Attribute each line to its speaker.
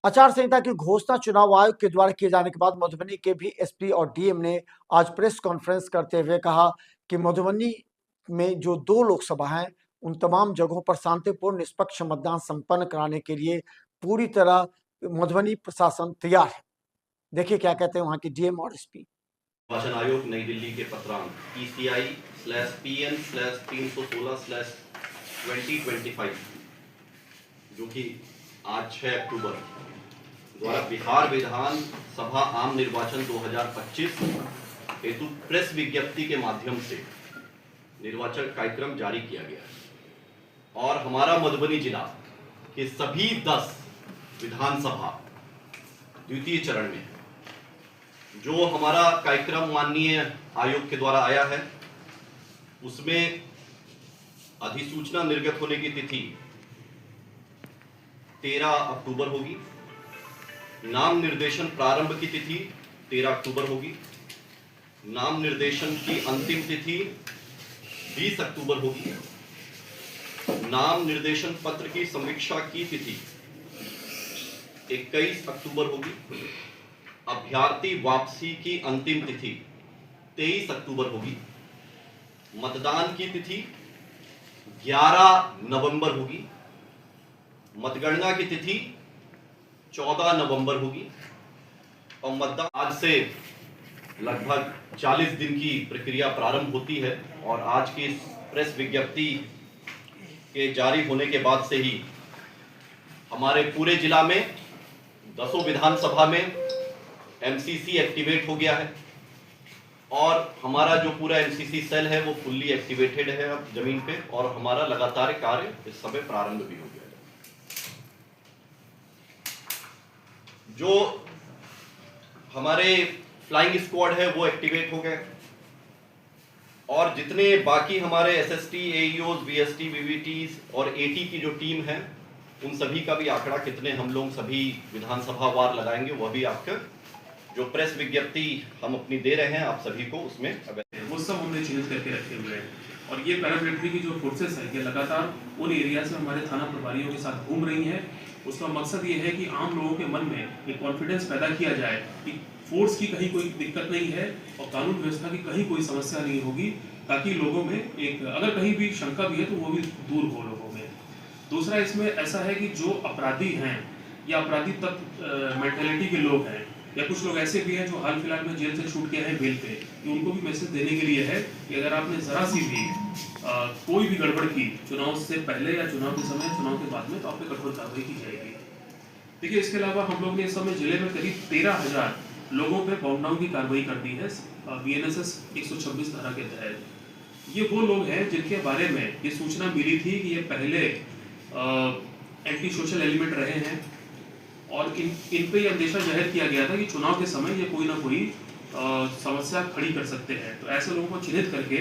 Speaker 1: आचार संहिता की घोषणा चुनाव आयोग के द्वारा किए जाने के बाद मधुबनी के भी एसपी और डीएम ने आज प्रेस कॉन्फ्रेंस करते हुए कहा कि मधुबनी में जो 2 लोकसभा हैं उन तमाम जगहों पर शांतिपूर्ण निष्पक्ष मतदान संपन्न कराने के लिए पूरी तरह मधुबनी प्रशासन तैयार है। देखिए क्या कहते हैं वहां के डीएम और एसपी।
Speaker 2: निर्वाचन आयोग नई दिल्ली के पत्रांक ECI/PN/316/2025 जो कि आज 6 अक्टूबर द्वारा बिहार विधान सभा आम निर्वाचन 2025 हेतु प्रेस विज्ञप्ति के माध्यम से निर्वाचन कार्यक्रम जारी किया गया है और हमारा मधुबनी जिला के सभी 10 विधानसभा द्वितीय चरण में जो हमारा कार्यक्रम माननीय आयोग के द्वारा आया है उसमें अधिसूचना निर्गत होने की तिथि 13 अक्टूबर होगी। नाम निर्देशन प्रारंभ की तिथि 13 अक्टूबर होगी। नाम निर्देशन की अंतिम तिथि 20 अक्टूबर होगी। नाम निर्देशन पत्र की समीक्षा की तिथि 21 अक्टूबर होगी। अभ्यर्थी वापसी की अंतिम तिथि 23 अक्टूबर होगी। मतदान की तिथि 11 नवंबर होगी। मतगणना की तिथि 14 नवंबर होगी और मतदान आज से लगभग 40 दिन की प्रक्रिया प्रारंभ होती है और आज की प्रेस विज्ञप्ति के जारी होने के बाद से ही हमारे पूरे जिला में 10 विधानसभा में एमसीसी एक्टिवेट हो गया है और हमारा जो पूरा एमसीसी सेल है वो फुल्ली एक्टिवेटेड है अब जमीन पे और हमारा लगातार कार्य इस समय प्रारंभ भी हो गया है। जो हमारे फ्लाइंग स्क्वाड है वो एक्टिवेट हो गए और जितने बाकी हमारे एसएसटी, एईओज, वीएसटी, वीवीटीज और एटी की जो टीम है उन सभी का भी आंकड़ा कितने हम लोग सभी विधानसभा वार लगाएंगे वह भी आपका जो प्रेस विज्ञप्ति हम अपनी दे रहे हैं आप सभी को उसमें
Speaker 3: वो सब हमने चिन्हित करके रखे हुए हैं और ये पैरामिलिट्री की जो फोर्सेस है ये लगातार उन एरियाज में हमारे थाना प्रभारियों के साथ घूम रही हैं। उसका मकसद ये है कि आम लोगों के मन में एक कॉन्फिडेंस पैदा किया जाए कि फोर्स की कहीं कोई दिक्कत नहीं है और कानून व्यवस्था की कहीं कोई समस्या नहीं होगी, ताकि लोगों में एक अगर कहीं भी शंका भी है तो वो भी दूर हो लोगों में। दूसरा इसमें ऐसा है कि जो अपराधी हैं या अपराधी तत्व मेंटेलिटी के लोग हैं या कुछ लोग ऐसे भी हैं जो हाल फिलहाल में जेल से छूट के हैं बेल पे, कि उनको भी मैसेज देने के लिए है कि अगर आपने जरा सी भी कोई भी गड़बड़ की चुनाव से पहले या चुनाव के समय चुनाव के बाद में तो आप पे कठोर कार्रवाई की जाएगी। देखिए इसके अलावा हम लोग ने इस समय जिले में करीब 13,000 लोगों पे बाउंड की कार्रवाई कर दी है BNSS 126 धारा के तहत। ये वो लोग हैं जिनके बारे में ये सूचना मिली थी कि ये पहले एंटी सोशल एलिमेंट रहे हैं और इन पे ये अंदेशा जाहिर किया गया था कि चुनाव के समय ये कोई ना कोई समस्या खड़ी कर सकते हैं। तो ऐसे लोगों को चिन्हित करके